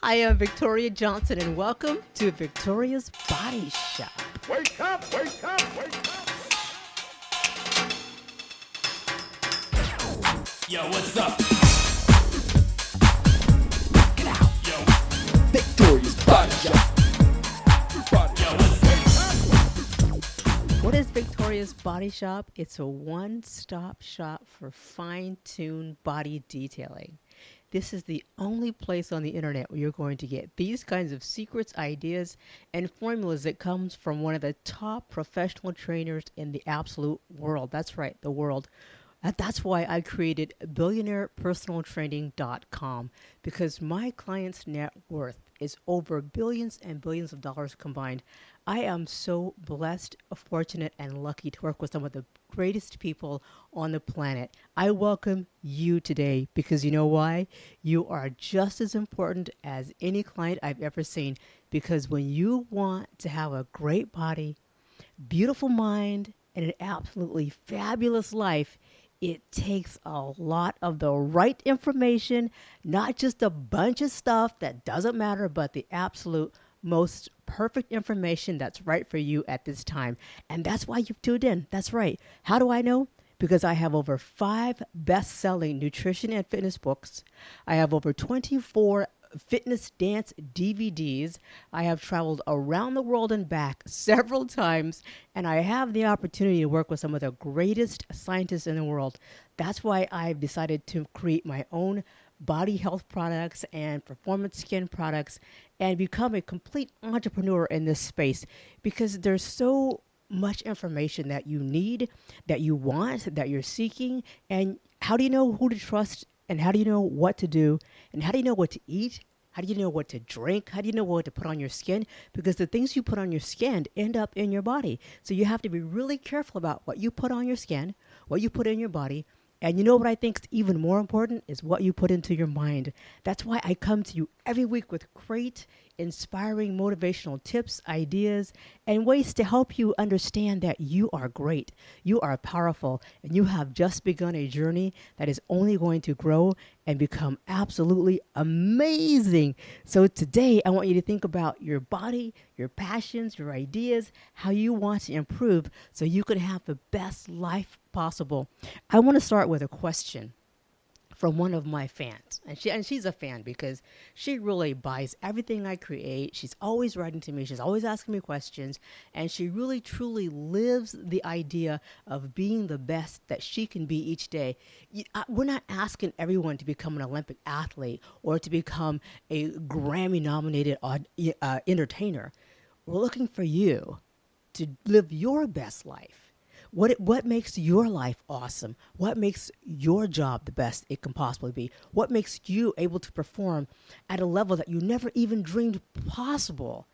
I am Victoria Johnson, and welcome to Victoria's Body Shop. Wake up, wake up, wake up. Yo, what's up? Get out. Yo, Victoria's Body Shop. yo, what's up? What is Victoria's Body Shop? It's a one-stop shop for fine-tuned body detailing. This is the only place on the internet where you're going to get these kinds of secrets, ideas, and formulas that comes from one of the top professional trainers in the absolute world. That's right, the world. That's why I created BillionairePersonalTraining.com, because my clients' net worth is over billions and billions of dollars combined. I am so blessed, fortunate, and lucky to work with some of the greatest people on the planet. I welcome you today because you know why? You are just as important as any client I've ever seen, because when you want to have a great body, beautiful mind, and an absolutely fabulous life, it takes a lot of the right information, not just a bunch of stuff that doesn't matter, but the absolute most perfect information that's right for you at this time. And that's why you've tuned in. That's right. How do I know? Because I have over 5 best-selling nutrition and fitness books. I have over 24 fitness dance DVDs. I have traveled around the world and back several times, and I have the opportunity to work with some of the greatest scientists in the world. That's why I've decided to create my own body health products and performance skin products and become a complete entrepreneur in this space, because there's so much information that you need, that you want, that you're seeking. And how do you know who to trust? And how do you know what to do? And how do you know what to eat? How do you know what to drink? How do you know what to put on your skin? Because the things you put on your skin end up in your body. So you have to be really careful about what you put on your skin, what you put in your body. And you know what I think is even more important is what you put into your mind. That's why I come to you every week with great, inspiring, motivational tips, ideas, and ways to help you understand that you are great, you are powerful, and you have just begun a journey that is only going to grow and become absolutely amazing. So today, I want you to think about your body, your passions, your ideas, how you want to improve so you can have the best life possible. I want to start with a question from one of my fans. And she's a fan because she really buys everything I create. She's always writing to me. She's always asking me questions. And she really, truly lives the idea of being the best that she can be each day. We're not asking everyone to become an Olympic athlete or to become a Grammy-nominated entertainer. We're looking for you to live your best life. What makes your life awesome? What makes your job the best it can possibly be? What makes you able to perform at a level that you never even dreamed possible?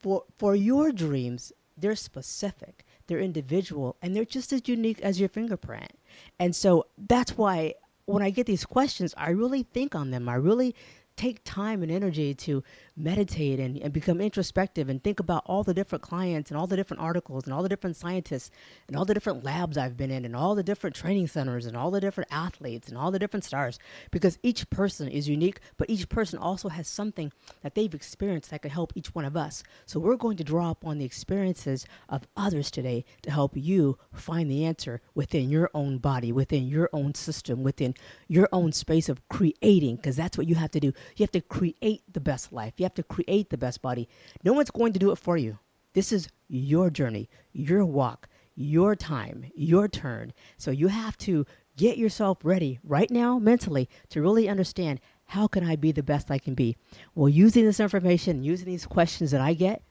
For your dreams, they're specific, they're individual, and they're just as unique as your fingerprint. And so that's why when I get these questions, I really think on them. I really take time and energy to meditate and become introspective and think about all the different clients and all the different articles and all the different scientists and all the different labs I've been in and all the different training centers and all the different athletes and all the different stars, because each person is unique, but each person also has something that they've experienced that could help each one of us. So we're going to draw upon the experiences of others today to help you find the answer within your own body, within your own system, within your own space of creating, because that's what you have to do. You have to create the best life. You have to create the best body. No one's going to do it for you. This is your journey, your walk, your time, your turn. So you have to get yourself ready right now mentally to really understand, how can I be the best I can be? Well, using this information, using these questions that I get,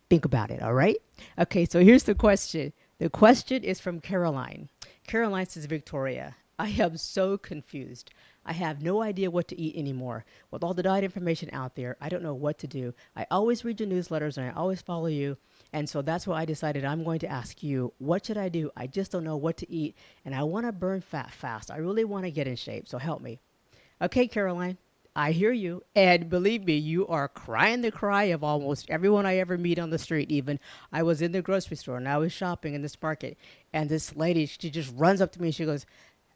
think about it, all right? Okay, so here's the question. The question is from Caroline. Caroline says, Victoria, I am so confused. I have no idea what to eat anymore. With all the diet information out there, I don't know what to do. I always read your newsletters and I always follow you. And so that's why I decided I'm going to ask you, what should I do? I just don't know what to eat. And I want to burn fat fast. I really want to get in shape. So help me. Okay, Caroline, I hear you. And believe me, you are crying the cry of almost everyone I ever meet on the street. Even I was in the grocery store and I was shopping in this market. And this lady, she just runs up to me and she goes,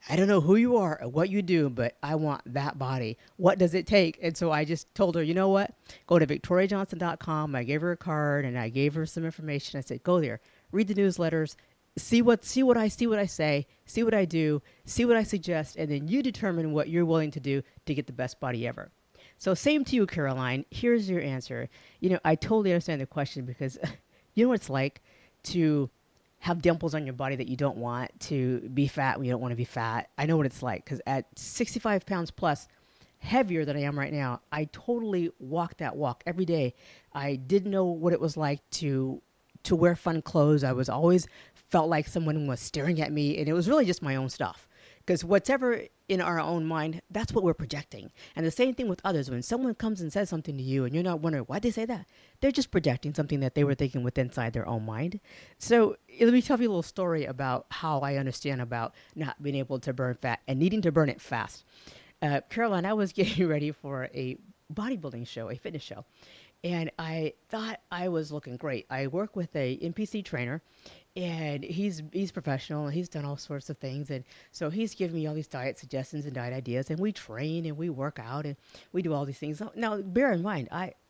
I don't know who you are or what you do, but I want that body. What does it take? And so I just told her, you know what? Go to victoriajohnson.com. I gave her a card and I gave her some information. I said, go there, read the newsletters, see what I say, see what I do, see what I suggest, and then you determine what you're willing to do to get the best body ever. So same to you, Caroline. Here's your answer. I totally understand the question because you know what it's like to have dimples on your body that you don't want, to be fat when you don't want to be fat. I know what it's like because at 65 pounds plus, heavier than I am right now, I totally walk that walk every day. I didn't know what it was like to wear fun clothes. I was always felt like someone was staring at me, and it was really just my own stuff. Because whatever in our own mind, that's what we're projecting. And the same thing with others. When someone comes and says something to you and you're not wondering why'd they say that, they're just projecting something that they were thinking within inside their own mind. So let me tell you a little story about how I understand about not being able to burn fat and needing to burn it fast. Caroline, I was getting ready for a bodybuilding show, a fitness show. And I thought I was looking great. I work with a NPC trainer, and he's professional, and he's done all sorts of things. And so he's giving me all these diet suggestions and diet ideas, and we train and we work out and we do all these things. Now, bear in mind,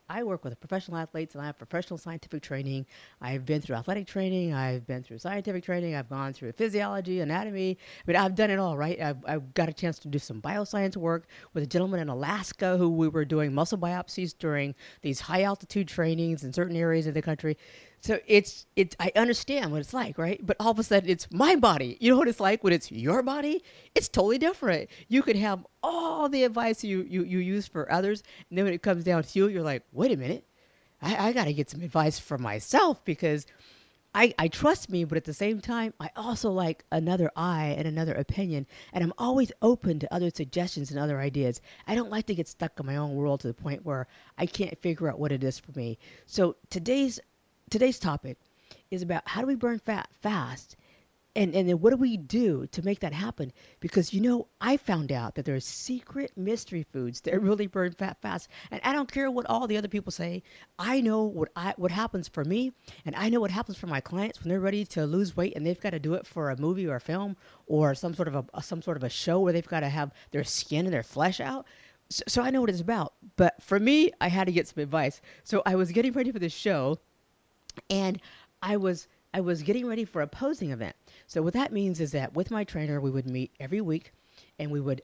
I work with professional athletes, and I have professional scientific training. I've been through athletic training. I've been through scientific training. I've gone through physiology, anatomy. I mean, I've done it all, right? I've got a chance to do some bioscience work with a gentleman in Alaska who we were doing muscle biopsies during these high altitude trainings in certain areas of the country. So I understand what it's like, right? But all of a sudden it's my body. You know what it's like when it's your body? It's totally different. You could have all the advice you use for others. And then when it comes down to you, you're like, wait a minute, I got to get some advice for myself because I trust me, but at the same time, I also like another eye and another opinion. And I'm always open to other suggestions and other ideas. I don't like to get stuck in my own world to the point where I can't figure out what it is for me. So today's topic is about how do we burn fat fast, and then what do we do to make that happen? Because I found out that there's secret mystery foods that really burn fat fast, and I don't care what all the other people say. I know what happens for me, and I know what happens for my clients when they're ready to lose weight and they've got to do it for a movie or a film or some sort of a show where they've got to have their skin and their flesh out. So I know what it's about. But for me, I had to get some advice. So I was getting ready for this show, and I was getting ready for a posing event. So what that means is that with my trainer, we would meet every week, and we would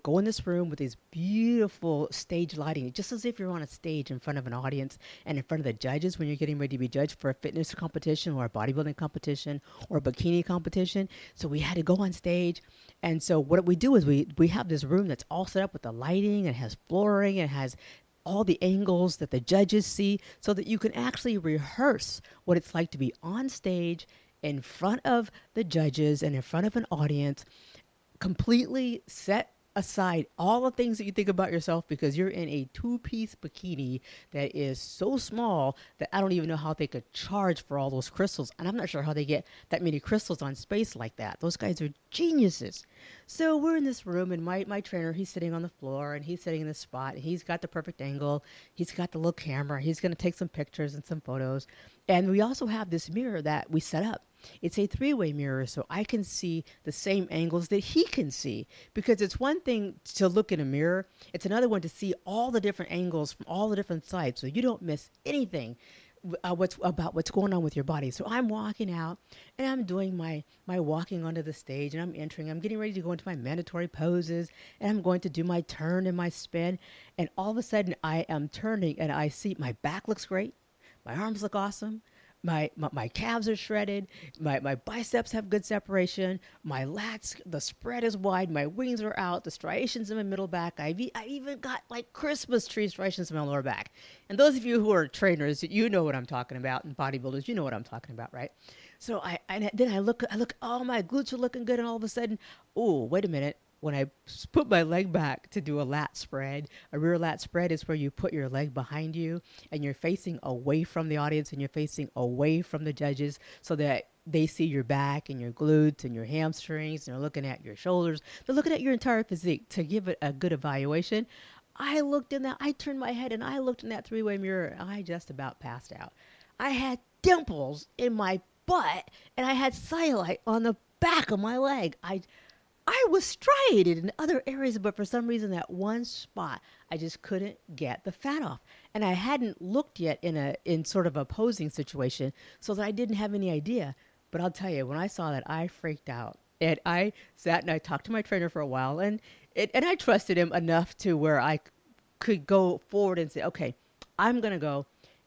go in this room with these beautiful stage lighting, just as if you're on a stage in front of an audience and in front of the judges when you're getting ready to be judged for a fitness competition or a bodybuilding competition or a bikini competition. So we had to go on stage. And so what we do is we have this room that's all set up with the lighting, and has flooring, and has all the angles that the judges see, so that you can actually rehearse what it's like to be on stage in front of the judges and in front of an audience, completely set aside all the things that you think about yourself because you're in a two-piece bikini that is so small that I don't even know how they could charge for all those crystals. And I'm not sure how they get that many crystals on space like that. Those guys are geniuses. So we're in this room, and my trainer, he's sitting on the floor, and he's sitting in this spot, and he's got the perfect angle. He's got the little camera. He's going to take some pictures and some photos. And we also have this mirror that we set up. It's a three-way mirror, so I can see the same angles that he can see. Because it's one thing to look in a mirror. It's another one to see all the different angles from all the different sides, so you don't miss anything what's going on with your body. So I'm walking out, and I'm doing my walking onto the stage, and I'm entering. I'm getting ready to go into my mandatory poses, and I'm going to do my turn and my spin. And all of a sudden, I am turning, and I see my back looks great. My arms look awesome. My calves are shredded. My biceps have good separation. My lats, the spread is wide. My wings are out. The striations in my middle back. I even got like Christmas tree striations in my lower back. And those of you who are trainers, you know what I'm talking about. And bodybuilders, you know what I'm talking about, right? So then I look, oh, my glutes are looking good. And all of a sudden, oh, wait a minute. When I put my leg back to do a lat spread, a rear lat spread is where you put your leg behind you and you're facing away from the audience and you're facing away from the judges so that they see your back and your glutes and your hamstrings, and they're looking at your shoulders. They're looking at your entire physique to give it a good evaluation. I turned my head and I looked in that three-way mirror, and I just about passed out. I had dimples in my butt and I had cellulite on the back of my leg. I was striated in other areas, but for some reason, that one spot, I just couldn't get the fat off. And I hadn't looked yet in sort of a posing situation, so that I didn't have any idea. But I'll tell you, when I saw that, I freaked out. And I sat and I talked to my trainer for a while, and I trusted him enough to where I could go forward and say, okay, I'm going to go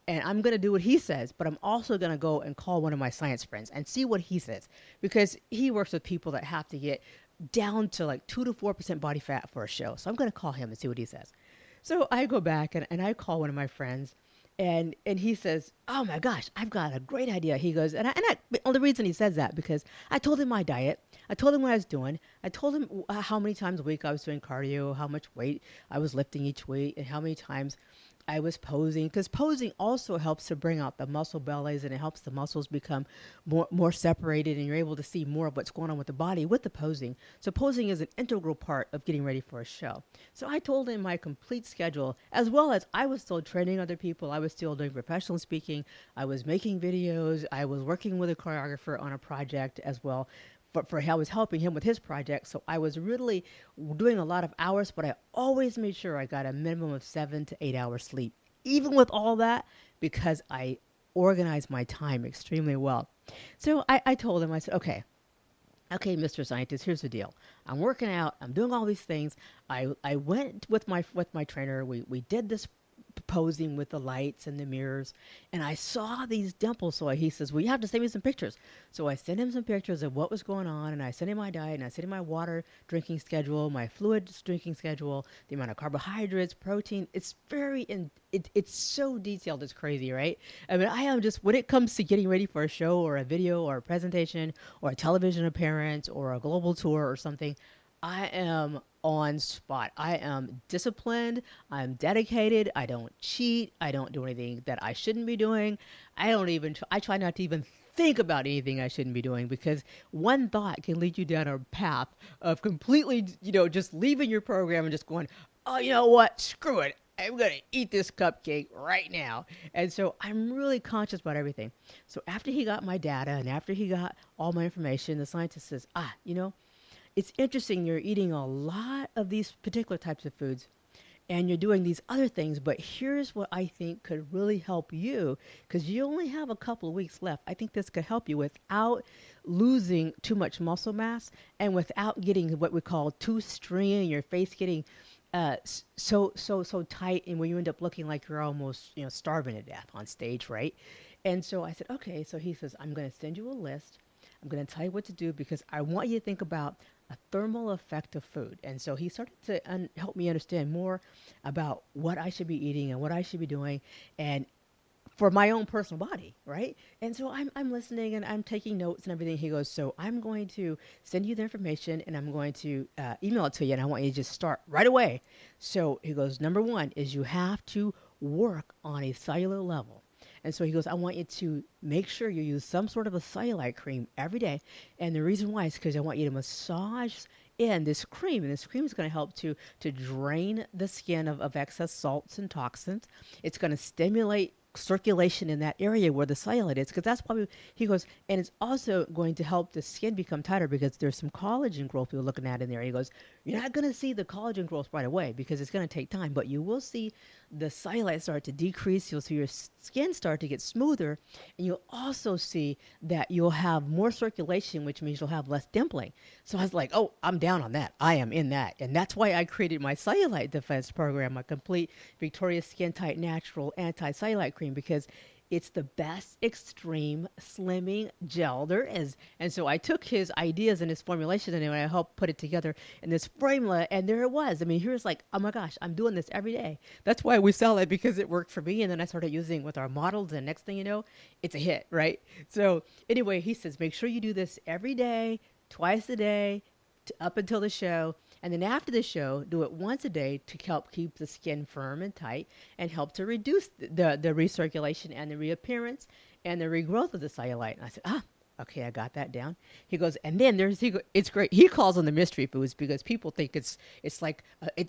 and I'm going to do what he says, but I'm also going to go and call one of my science friends and see what he says, because he works with people that have to get down to like 2 to 4% body fat for a show. So I'm going to call him and see what he says. So I go back and I call one of my friends, and he says, oh my gosh, I've got a great idea. He goes, well, the reason he says that, because I told him my diet. I told him what I was doing. I told him how many times a week I was doing cardio, how much weight I was lifting each week, and how many times I was posing, because posing also helps to bring out the muscle bellies, and it helps the muscles become more separated, and you're able to see more of what's going on with the body with the posing. So posing is an integral part of getting ready for a show. So I told him my complete schedule, as well as I was still training other people. I was still doing professional speaking. I was making videos. I was working with a choreographer on a project as well. I was helping him with his project, so I was really doing a lot of hours, but I always made sure I got a minimum of 7 to 8 hours sleep, even with all that, because I organized my time extremely well. So I told him, I said, okay, Mr. Scientist, here's the deal. I'm working out. I'm doing all these things. I went with my trainer. We did this posing with the lights and the mirrors, and I saw these dimples. So he says, well, you have to send me some pictures. So I sent him some pictures of what was going on, and I sent him my diet, and I sent him my water drinking schedule, my fluid drinking schedule, the amount of carbohydrates, protein. It's it's so detailed. It's crazy, right? I mean, I am just, when it comes to getting ready for a show or a video or a presentation or a television appearance or a global tour or something, I am on spot. I am disciplined. I'm dedicated. I don't cheat. I don't do anything that I shouldn't be doing. I try not to even think about anything I shouldn't be doing, because one thought can lead you down a path of completely, just leaving your program and just going, oh, you know what? Screw it. I'm going to eat this cupcake right now. And so I'm really conscious about everything. So after he got my data and after he got all my information, the scientist says, it's interesting, you're eating a lot of these particular types of foods and you're doing these other things, but here's what I think could really help you, because you only have a couple of weeks left. I think this could help you without losing too much muscle mass and without getting what we call too stringy, your face getting so tight, and where you end up looking like you're almost starving to death on stage, right? And so I said, okay. So he says, I'm going to send you a list. I'm going to tell you what to do, because I want you to think about a thermal effect of food. And so he started to help me understand more about what I should be eating and what I should be doing, and for my own personal body, right? And so I'm listening and I'm taking notes and everything. He goes, so I'm going to send you the information and I'm going to email it to you, and I want you to just start right away. So he goes, number one is you have to work on a cellular level. And so he goes, I want you to make sure you use some sort of a cellulite cream every day. And the reason why is because I want you to massage in this cream. And this cream is going to help to drain the skin of excess salts and toxins. It's going to stimulate circulation in that area where the cellulite is, because that's probably, he goes, and it's also going to help the skin become tighter, because there's some collagen growth we're looking at in there. He goes, you're not going to see the collagen growth right away because it's going to take time, but you will see the cellulite start to decrease. You'll see your skin start to get smoother, and you'll also see that you'll have more circulation, which means you'll have less dimpling. So I was like, oh, I'm down on that. I am in that. And that's why I created my cellulite defense program, my complete Victoria's Skin Tight Natural Anti-Cellulite Cream, because it's the best extreme slimming gel there is. And so I took his ideas and his formulation and I helped put it together in this formula, and there it was. I mean, here's like, oh my gosh, I'm doing this every day. That's why we sell it, because it worked for me. And then I started using it with our models, and next thing you know, it's a hit, right? So anyway, he says, make sure you do this every day, twice a day, up until the show. And then after the show, do it once a day to help keep the skin firm and tight and help to reduce the recirculation and the reappearance and the regrowth of the cellulite. And I said, okay, I got that down. He goes, and then it's great. He calls them the mystery foods, because people think it's like,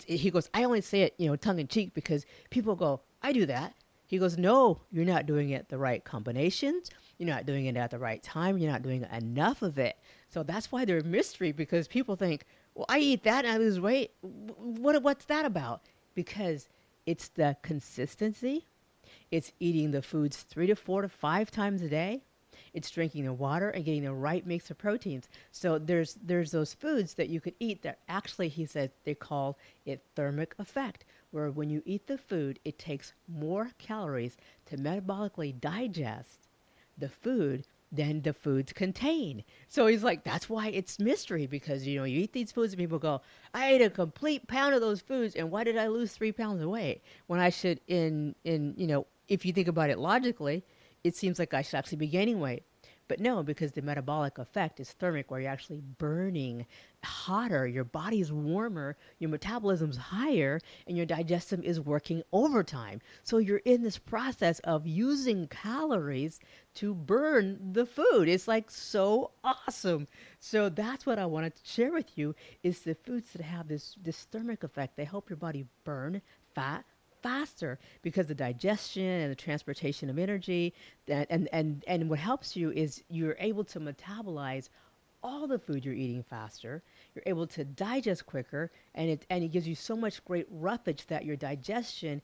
he goes, I only say it, tongue in cheek, because people go, I do that. He goes, no, you're not doing it the right combinations. You're not doing it at the right time. You're not doing enough of it. So that's why they're a mystery, because people think, Well, I eat that and I lose weight. What's that about? Because it's the consistency. It's eating the foods 3 to 4 to 5 times a day. It's drinking the water and getting the right mix of proteins. So there's those foods that you could eat that actually, he said, they call it thermic effect, where when you eat the food, it takes more calories to metabolically digest the food than the foods contain. So he's like, that's why it's mystery, because you eat these foods and people go, I ate a complete pound of those foods and why did I lose 3 pounds of weight? When I should, if you think about it logically, it seems like I should actually be gaining weight. But no, because the metabolic effect is thermic, where you're actually burning hotter, your body's warmer, your metabolism's higher, and your digestive is working overtime. So you're in this process of using calories to burn the food. It's like so awesome. So that's what I wanted to share with you is the foods that have this thermic effect. They help your body burn fat faster because the digestion and the transportation of energy and what helps you is you're able to metabolize all the food you're eating faster. You're able to digest quicker, and it gives you so much great roughage that your digestion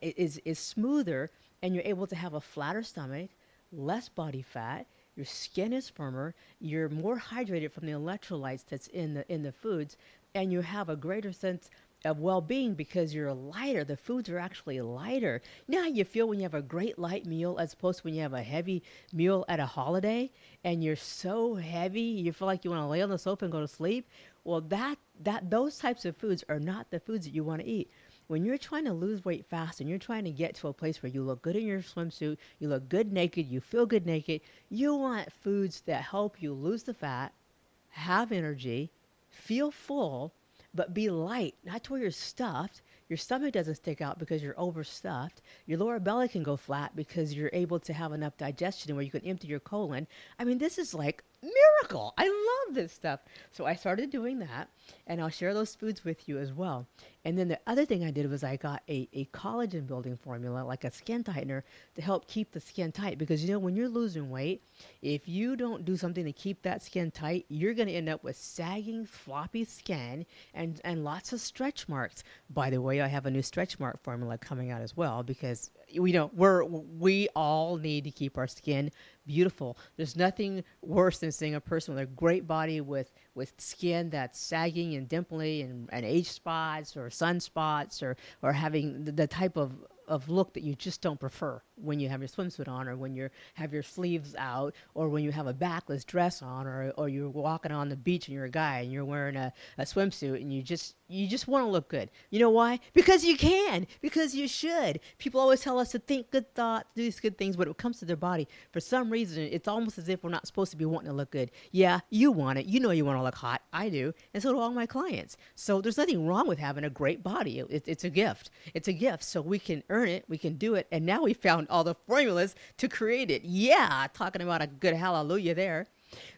is smoother, and you're able to have a flatter stomach, less body fat. Your skin is firmer. You're more hydrated from the electrolytes that's in the foods, and you have a greater sense of well-being because you're lighter. The foods are actually lighter. You know how you feel when you have a great light meal as opposed to when you have a heavy meal at a holiday and you're so heavy you feel like you want to lay on the sofa and go to sleep? Well, those types of foods are not the foods that you want to eat. When you're trying to lose weight fast and you're trying to get to a place where you look good in your swimsuit, you look good naked, you feel good naked, you want foods that help you lose the fat, have energy, feel full, but be light, not to where you're stuffed. Your stomach doesn't stick out because you're overstuffed. Your lower belly can go flat because you're able to have enough digestion where you can empty your colon. I mean, this is like miracle. I love this stuff. So I started doing that, and I'll share those foods with you as well. And then the other thing I did was I got a collagen building formula, like a skin tightener, to help keep the skin tight. Because, when you're losing weight, if you don't do something to keep that skin tight, you're going to end up with sagging, floppy skin and lots of stretch marks. By the way, I have a new stretch mark formula coming out as well because we all need to keep our skin beautiful. There's nothing worse than seeing a person with a great body with skin that's sagging and dimply and age spots or sunspots or having the type of look that you just don't prefer when you have your swimsuit on or when you have your sleeves out or when you have a backless dress on or you're walking on the beach and you're a guy and you're wearing a swimsuit and you just want to look good. You know why? Because you can. Because you should. People always tell us to think good thoughts, do these good things, but when it comes to their body, for some reason, it's almost as if we're not supposed to be wanting to look good. Yeah, you want it. You know you want to look hot. I do. And so do all my clients. So there's nothing wrong with having a great body. It's a gift. It's a gift. So we can earn it. We can do it. And now we found all the formulas to create it. Yeah, talking about a good hallelujah there.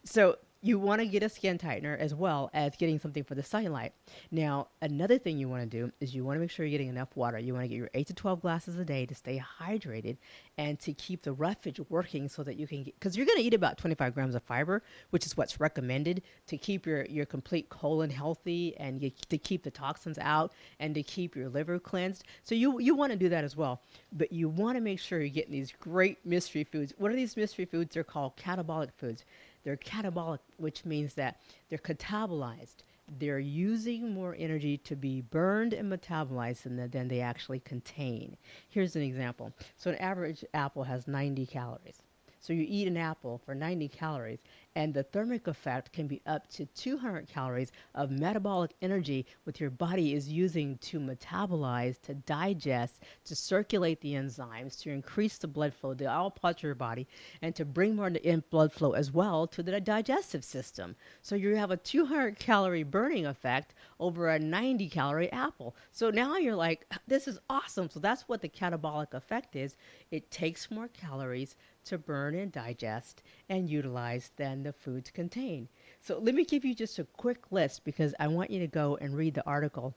So you want to get a skin tightener as well as getting something for the cellulite. Now, another thing you want to do is you want to make sure you're getting enough water. You want to get your 8 to 12 glasses a day to stay hydrated and to keep the roughage working so that you can get, because you're going to eat about 25 grams of fiber, which is what's recommended to keep your complete colon healthy and to keep the toxins out and to keep your liver cleansed. So you want to do that as well. But you want to make sure you're getting these great mystery foods. What are these mystery foods? They're called catabolic foods. They're catabolic, which means that they're catabolized. They're using more energy to be burned and metabolized than they actually contain. Here's an example. So an average apple has 90 calories. So you eat an apple for 90 calories, and the thermic effect can be up to 200 calories of metabolic energy with your body is using to metabolize, to digest, to circulate the enzymes, to increase the blood flow to all parts of your body, and to bring more blood flow as well to the digestive system. So you have a 200 calorie burning effect over a 90 calorie apple. So now you're like, this is awesome. So that's what the catabolic effect is. It takes more calories to burn and digest and utilize than the foods contain. So let me give you just a quick list because I want you to go and read the article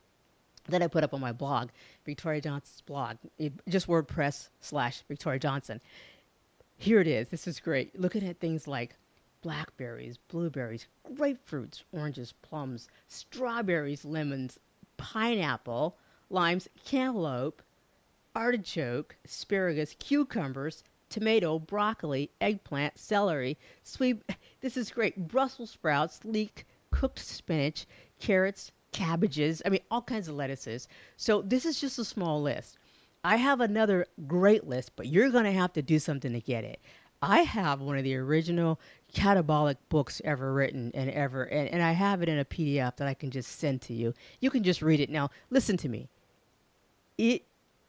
that I put up on my blog, Victoria Johnson's blog, just WordPress /Victoria Johnson. Here it is. This is great. Looking at things like blackberries, blueberries, grapefruits, oranges, plums, strawberries, lemons, pineapple, limes, cantaloupe, artichoke, asparagus, cucumbers, tomato, broccoli, eggplant, celery, sweet. This is great. Brussels sprouts, leek, cooked spinach, carrots, cabbages. I mean, all kinds of lettuces. So this is just a small list. I have another great list, but you're going to have to do something to get it. I have one of the original catabolic books ever written and I have it in a PDF that I can just send to you. You can just read it. Now, listen to me. It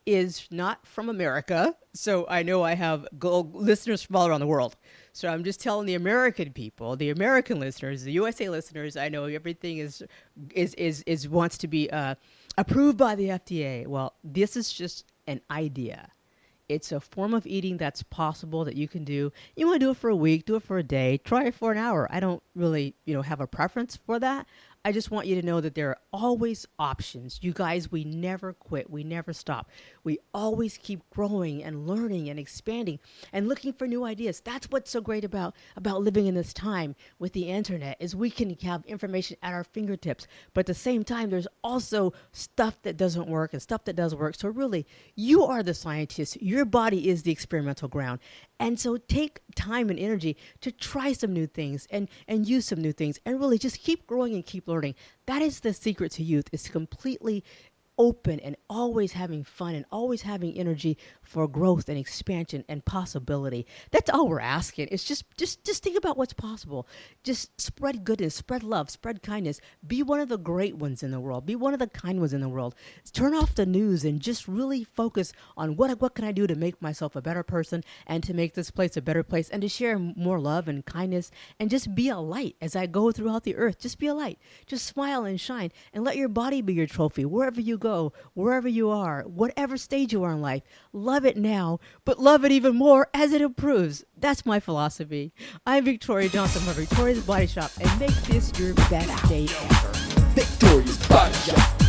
is not from America, so I know I have listeners from all around the world. So I'm just telling the American people, the American listeners, the USA listeners. I know everything is wants to be approved by the FDA. Well, this is just an idea. It's a form of eating that's possible that you can do. You want to do it for a week, do it for a day, try it for an hour. I don't really, have a preference for that. I just want you to know that there are always options. You guys, we never quit. We never stop. We always keep growing and learning and expanding and looking for new ideas. That's what's so great about living in this time with the internet is we can have information at our fingertips. But at the same time, there's also stuff that doesn't work and stuff that does work. So really, you are the scientist. Your body is the experimental ground. And so take time and energy to try some new things and use some new things and really just keep growing and keep learning. That is the secret to youth, is completely open and always having fun and always having energy for growth and expansion and possibility. That's all we're asking. It's just think about what's possible. Just spread goodness, spread love, spread kindness. Be one of the great ones in the world. Be one of the kind ones in the world. Turn off the news and just really focus on what can I do to make myself a better person and to make this place a better place and to share more love and kindness and just be a light as I go throughout the earth. Just be a light. Just smile and shine and let your body be your trophy wherever you go, wherever you are, whatever stage you are in life. Love it now, but love it even more as it improves. That's my philosophy. I'm Victoria Johnson from Victoria's Body Shop, and make this your best day ever. Victoria's Body Shop.